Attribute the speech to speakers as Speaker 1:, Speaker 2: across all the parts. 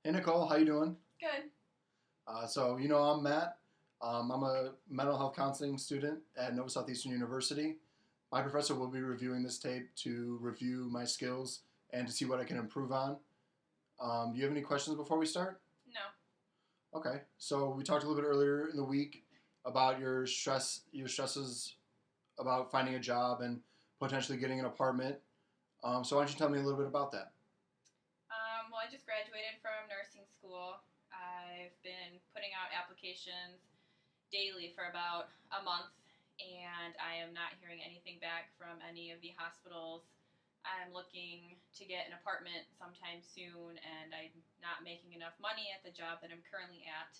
Speaker 1: Hey Nicole, how you doing?
Speaker 2: Good.
Speaker 1: I'm Matt. I'm a mental health counseling student at Nova Southeastern University. My professor will be reviewing this tape to review my skills and to see what I can improve on. Do you have any questions before we start?
Speaker 2: No.
Speaker 1: Okay. So we talked a little bit earlier in the week about your stresses about finding a job and potentially getting an apartment. So why don't you tell me a little bit about that?
Speaker 2: Well, I just graduated from nursing school. I've been putting out applications daily for about a month, and I am not hearing anything back from any of the hospitals. I'm looking to get an apartment sometime soon, and I'm not making enough money at the job that I'm currently at,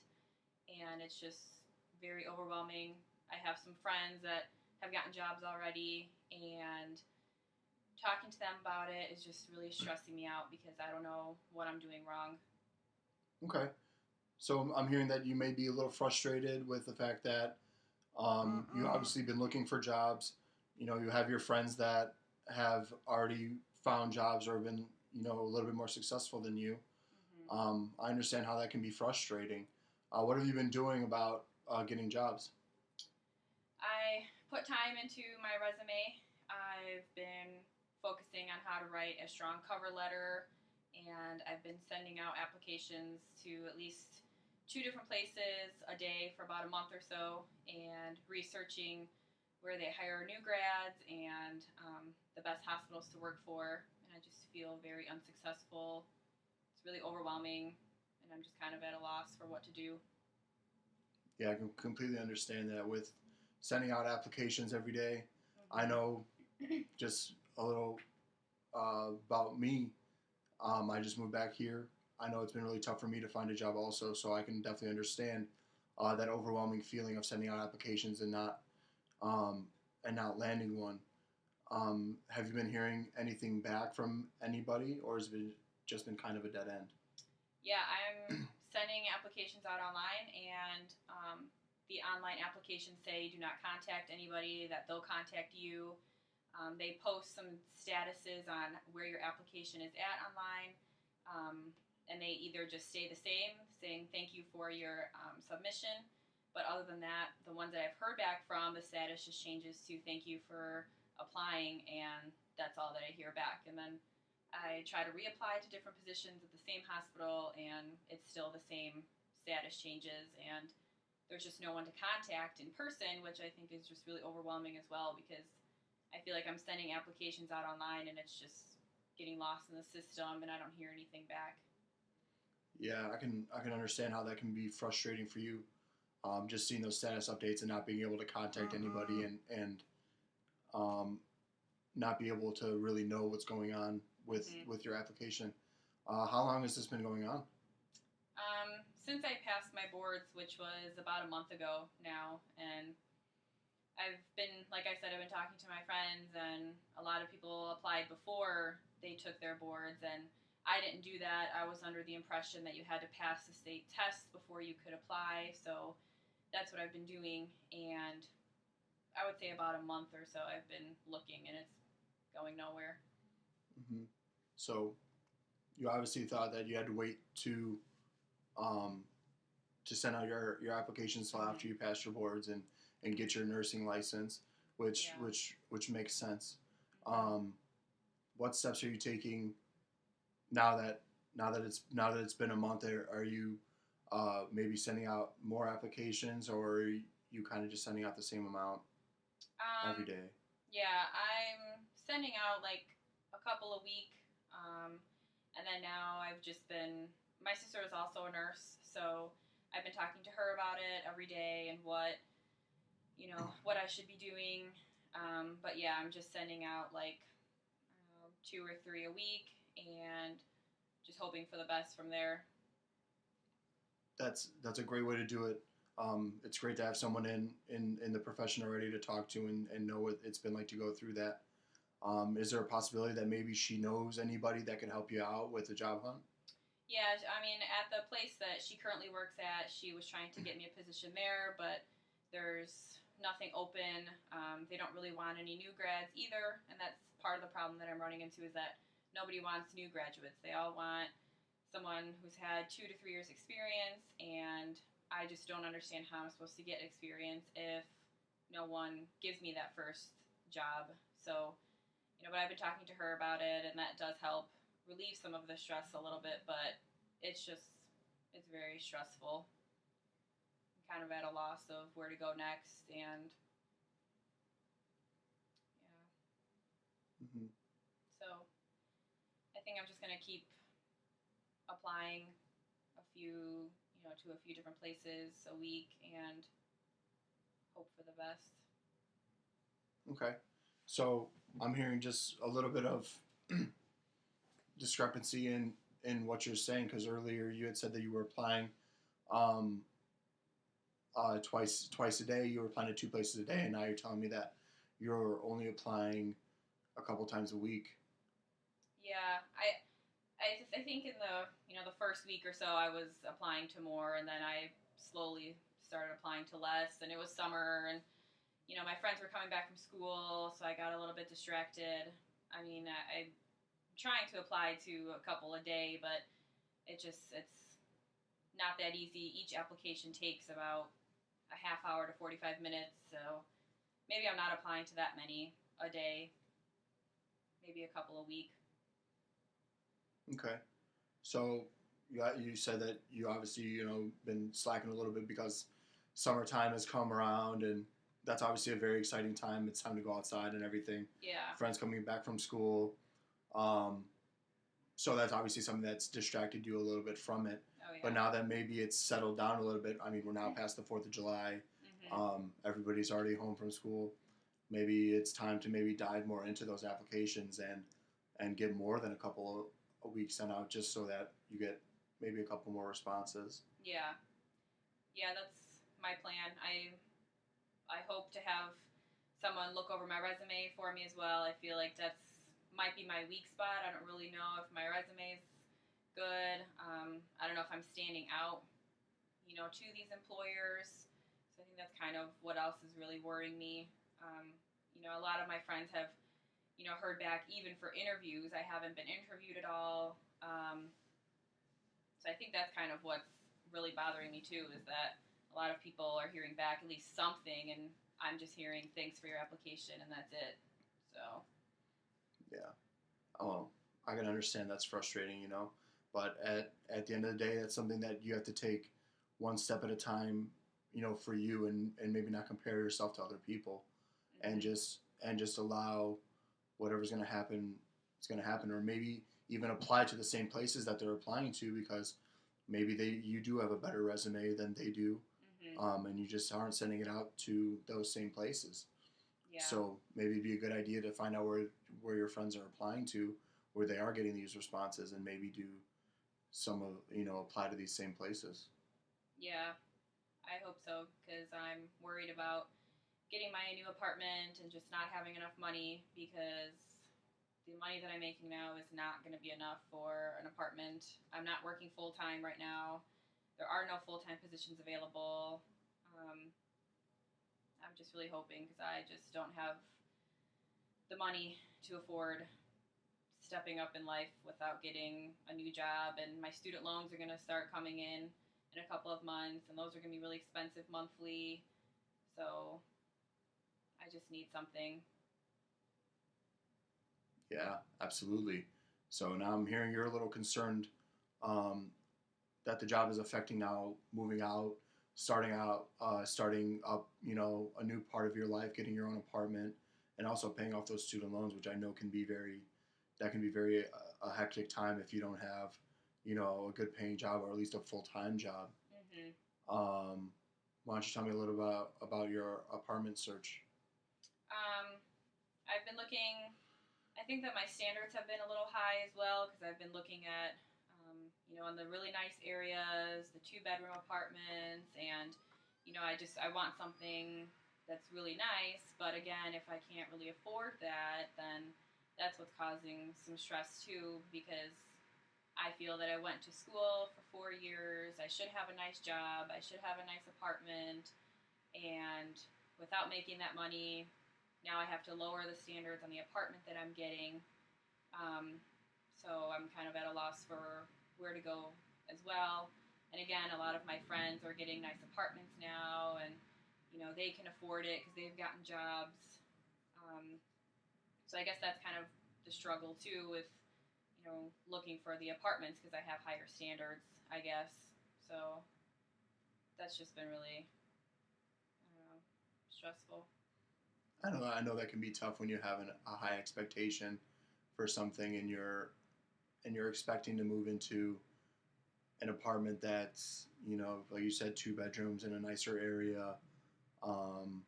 Speaker 2: and it's just very overwhelming. I have some friends that have gotten jobs already, and talking to them about it is just really stressing me out because I don't know what I'm doing wrong.
Speaker 1: Okay. So I'm hearing that you may be a little frustrated with the fact that you obviously been looking for jobs. You have your friends that have already found jobs or been, a little bit more successful than you.
Speaker 2: Hmm.
Speaker 1: I understand how that can be frustrating. What have you been doing about getting jobs?
Speaker 2: I put time into my resume. I've been focusing on how to write a strong cover letter, and I've been sending out applications to at least two different places a day for about a month or so, and researching where they hire new grads and the best hospitals to work for. And I just feel very unsuccessful. It's really overwhelming, and I'm just kind of at a loss for what to do.
Speaker 1: Yeah, I can completely understand that with sending out applications every day. I
Speaker 2: Hmm.
Speaker 1: know just a little about me. I just moved back here. I know it's been really tough for me to find a job also, so I can definitely understand that overwhelming feeling of sending out applications um, and not landing one. Have you been hearing anything back from anybody, or has it just been kind of a dead end?
Speaker 2: Yeah, I'm sending applications out online, and the online applications say do not contact anybody, that they'll contact you. They post some statuses on where your application is at online, and they either just stay the same, saying thank you for your submission. But other than that, the ones that I've heard back from, the status just changes to thank you for applying, and that's all that I hear back. And then I try to reapply to different positions at the same hospital, and it's still the same status changes. And there's just no one to contact in person, which I think is just really overwhelming as well because I feel like I'm sending applications out online and it's just getting lost in the system and I don't hear anything back.
Speaker 1: Yeah, I can understand how that can be frustrating for you. Just seeing those status updates and not being able to contact anybody and um, not be able to really know what's going on
Speaker 2: Hmm.
Speaker 1: with your application. How long has this been going on?
Speaker 2: Since I passed my boards, which was about a month ago now, and I've been, like I said, I've been talking to my friends, and a lot of people applied before they took their boards, and I didn't do that. I was under the impression that you had to pass the state test before you could apply, so that's what I've been doing, and I would say about a month or so I've been looking, and it's going nowhere.
Speaker 1: Hmm. So you obviously thought that you had to wait um, to send out your applications until after
Speaker 2: Hmm.
Speaker 1: you passed your boards and get your nursing license, which
Speaker 2: Yeah.
Speaker 1: which which makes sense.
Speaker 2: Hmm.
Speaker 1: Um, what steps are you taking now that it's been a month? Are you maybe sending out more applications, or are you kind of just sending out the same amount every
Speaker 2: Um,
Speaker 1: day?
Speaker 2: yeah, I'm sending out like a couple a week, and then now I've just been. My sister is also a nurse, so I've been talking to her about it every day and what I should be doing. But yeah, I'm just sending out like two or three a week, and just hoping for the best from there.
Speaker 1: That's a great way to do it. It's great to have someone in the profession already to talk to and know what it's been like to go through that. Is there a possibility that maybe she knows anybody that can help you out with the job hunt?
Speaker 2: Yeah, I mean, at the place that she currently works at, she was trying to get me a position there, but there's nothing open. They don't really want any new grads either, and that's part of the problem that I'm running into is that nobody wants new graduates. They all want someone someone who's had 2 to 3 years experience, and I just don't understand how I'm supposed to get experience if no one gives me that first job. So, but I've been talking to her about it, and that does help relieve some of the stress a little bit, but it's very stressful. I'm kind of at a loss of where to go next, and yeah,
Speaker 1: Hmm.
Speaker 2: so I think I'm just going to keep applying to a few different places a week and hope for the best.
Speaker 1: Okay. So I'm hearing just a little bit of discrepancy in what you're saying, because earlier you had said that you were applying um, twice a day. You were applying to two places a day, and now you're telling me that you're only applying a couple times a week.
Speaker 2: Yeah, I think in the first week or so I was applying to more, and then I slowly started applying to less. And it was summer, and my friends were coming back from school, so I got a little bit distracted. I mean, I'm trying to apply to a couple a day, but it's not that easy. Each application takes about a half hour to 45 minutes, so maybe I'm not applying to that many a day, maybe a couple a week.
Speaker 1: Okay. So you said that you obviously been slacking a little bit because summertime has come around, and that's obviously a very exciting time. It's time to go outside and everything.
Speaker 2: Yeah.
Speaker 1: Friends coming back from school. So that's obviously something that's distracted you a little bit from it.
Speaker 2: Oh, yeah.
Speaker 1: But now that maybe it's settled down a little bit, I mean, we're now past the 4th of July.
Speaker 2: Mm-hmm.
Speaker 1: Everybody's already home from school. Maybe it's time to maybe dive more into those applications and get more than a couple of weeks sent out, just so that you get maybe a couple more responses.
Speaker 2: Yeah. Yeah, that's my plan. I hope to have someone look over my resume for me as well. I feel like that's might be my weak spot. I don't really know if my resume's good. I don't know if I'm standing out, to these employers. So I think that's kind of what else is really worrying me. A lot of my friends have, heard back even for interviews. I haven't been interviewed at all. So I think that's kind of what's really bothering me too, is that a lot of people are hearing back at least something, and I'm just hearing thanks for your application, and that's it. So.
Speaker 1: Yeah. Oh, I can understand that's frustrating, but at the end of the day, that's something that you have to take one step at a time, for you, and maybe not compare yourself to other people,
Speaker 2: Mm-hmm.
Speaker 1: and just allow whatever's going to happen, it's going to happen, or maybe even apply to the same places that they're applying to, because maybe you do have a better resume than they do,
Speaker 2: Mm-hmm.
Speaker 1: and you just aren't sending it out to those same places.
Speaker 2: Yeah.
Speaker 1: So maybe it'd be a good idea to find out where your friends are applying to, where they are getting these responses, and maybe do some of apply to these same places.
Speaker 2: Yeah, I hope so, because I'm worried about getting my new apartment and just not having enough money, because the money that I'm making now is not going to be enough for an apartment. I'm not working full time right now. There are no full time positions available. I'm just really hoping, because I just don't have the money to afford stepping up in life without getting a new job. And my student loans are going to start coming in a couple of months, and those are going to be really expensive monthly. So I just need something.
Speaker 1: Yeah, absolutely. So now I'm hearing you're a little concerned, um, that the job is affecting now moving out, starting up, a new part of your life, getting your own apartment, and also paying off those student loans, which I know that can be very a hectic time if you don't have, a good paying job, or at least a full time job.
Speaker 2: Mm-hmm.
Speaker 1: Why don't you tell me a little about your apartment search?
Speaker 2: I've been looking. I think that my standards have been a little high as well, because I've been looking at, in the really nice areas, the 2-bedroom apartments, and I want something that's really nice. But again, if I can't really afford that, then that's what's causing some stress too, because I feel that I went to school for 4 years. I should have a nice job. I should have a nice apartment, and without making that money, now I have to lower the standards on the apartment that I'm getting. So I'm kind of at a loss for where to go as well. And again, a lot of my friends are getting nice apartments now, and they can afford it because they've gotten jobs. Um, so I guess that's kind of the struggle too with looking for the apartments because I have higher standards, I guess. So that's just been really, I don't know, stressful.
Speaker 1: I know that can be tough when you have a high expectation for something and you're expecting to move into an apartment that's like you said 2 bedrooms in a nicer area, um,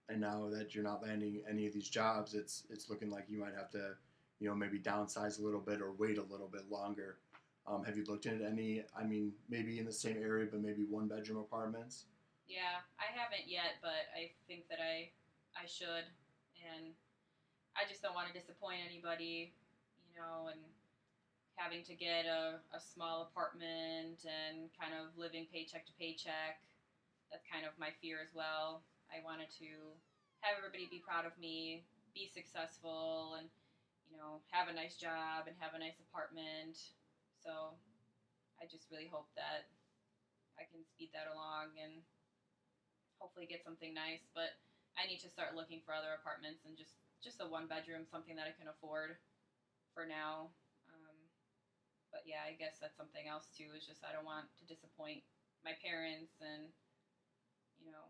Speaker 1: and now that you're not landing any of these jobs, it's looking like you might have to maybe downsize a little bit or wait a little bit longer. Have you looked at any? I mean, maybe in the same area, but maybe 1 bedroom apartments.
Speaker 2: Yeah, I haven't yet, but I think that I should, and I just don't want to disappoint anybody, and having to get a small apartment and kind of living paycheck to paycheck. That's kind of my fear as well. I wanted to have everybody be proud of me, be successful, and have a nice job and have a nice apartment. So I just really hope that I can speed that along and hopefully get something nice. But I need to start looking for other apartments and just a 1 bedroom, something that I can afford for now. Um, but yeah, I guess that's something else too. Is just I don't want to disappoint my parents and you know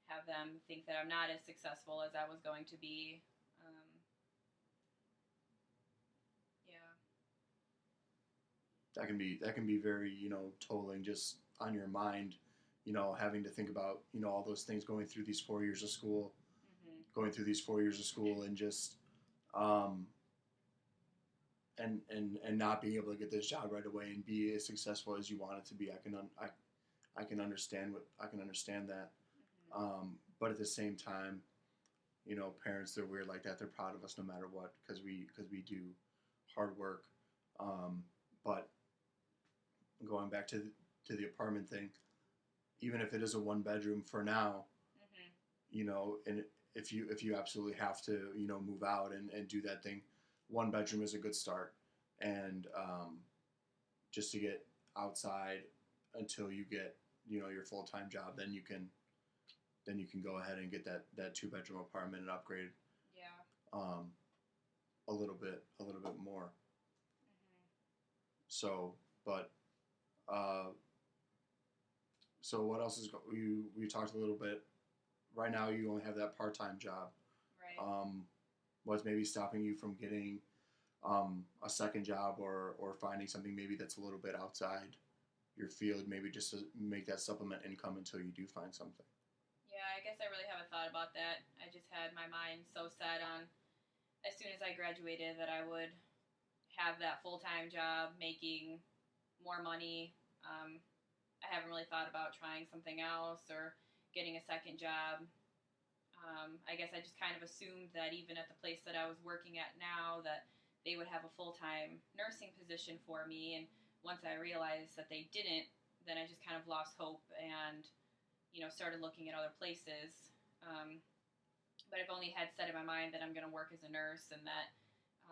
Speaker 2: have them think that I'm not as successful as I was going to be. Um, yeah.
Speaker 1: That can be very tolling just on your mind, having to think about all those things going through these 4 years of school,
Speaker 2: Mhm.
Speaker 1: and just um, and not being able to get this job right away and be as successful as you want it to be. I can understand that.
Speaker 2: Mhm.
Speaker 1: But at the same time, parents, they're weird like that. They're proud of us no matter what because we do hard work. Um, but going back to the apartment thing, even if it is a 1 bedroom for now,
Speaker 2: Mhm.
Speaker 1: and if you absolutely have to move out and do that thing, 1 bedroom is a good start, and just to get outside until you get your full time job, then you can go ahead and get that 2 bedroom apartment and upgrade
Speaker 2: Yeah.
Speaker 1: um, a little bit more.
Speaker 2: Mhm.
Speaker 1: So, but uh, so what else we talked a little bit. Right now, you only have that part time job.
Speaker 2: Right.
Speaker 1: Um, what's maybe stopping you from getting a second job or finding something maybe that's a little bit outside your field, maybe just to make that supplement income until you do find something.
Speaker 2: Yeah, I guess I really haven't thought about that. I just had my mind so set on as soon as I graduated that I would have that full time job making more money. Um, I haven't really thought about trying something else or getting a second job. I guess I just kind of assumed that even at the place that I was working at now, that they would have a full time nursing position for me. And once I realized that they didn't, then I just kind of lost hope and started looking at other places. Um, but I've only had set in my mind that I'm going to work as a nurse and that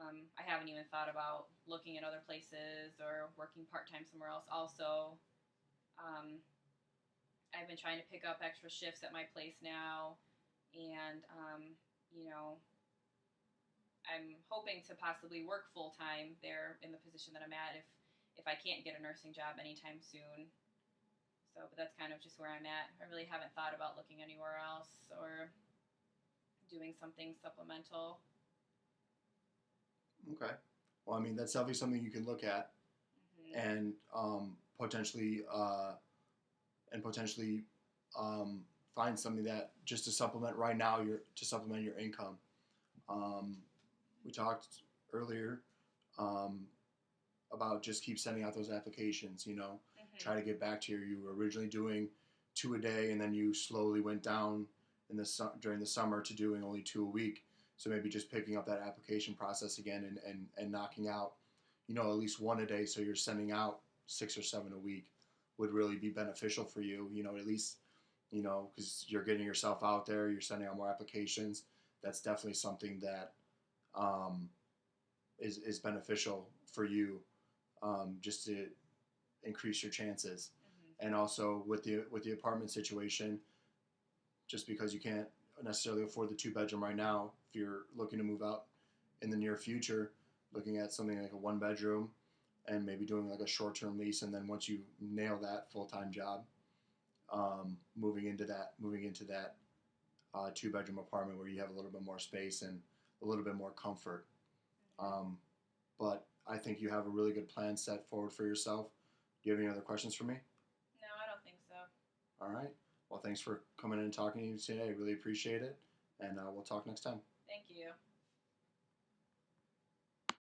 Speaker 2: I haven't even thought about looking at other places or working part time somewhere else. Also, um, I've been trying to pick up extra shifts at my place now, and you know, I'm hoping to possibly work full time there in the position that I'm at if I can't get a nursing job anytime soon. So, but that's kind of just where I'm at. I really haven't thought about looking anywhere else or doing something supplemental.
Speaker 1: Okay. Well, I mean, that's definitely something you can look at
Speaker 2: Hmm.
Speaker 1: and potentially um, find something that just to supplement right now to supplement your income. Um, we talked earlier um, about just keep sending out those applications.
Speaker 2: Hmm.
Speaker 1: Try to get back to you were originally doing 2 a day, and then you slowly went down during the summer to doing only 2 a week. So maybe just picking up that application process again and knocking out, at least 1 a day. So you're sending out 6 or 7 a week would really be beneficial for you. At least because you're getting yourself out there, you're sending out more applications. That's definitely something that um, is beneficial for you, just to increase your chances.
Speaker 2: Mhm.
Speaker 1: And also with the apartment situation, just because you can't necessarily afford the 2 bedroom right now, if you're looking to move out in the near future, looking at something like a 1 bedroom and maybe doing like a short term lease, and then once you nail that full time job, moving into that 2 bedroom apartment where you have a little bit more space and a little bit more comfort. Um, but I think you have a really good plan set forward for yourself. Do you have any other questions for me?
Speaker 2: No, I don't think so.
Speaker 1: All right. Well, thanks for coming in and talking to you today. I really appreciate it. And we'll talk next time.
Speaker 2: Thank you.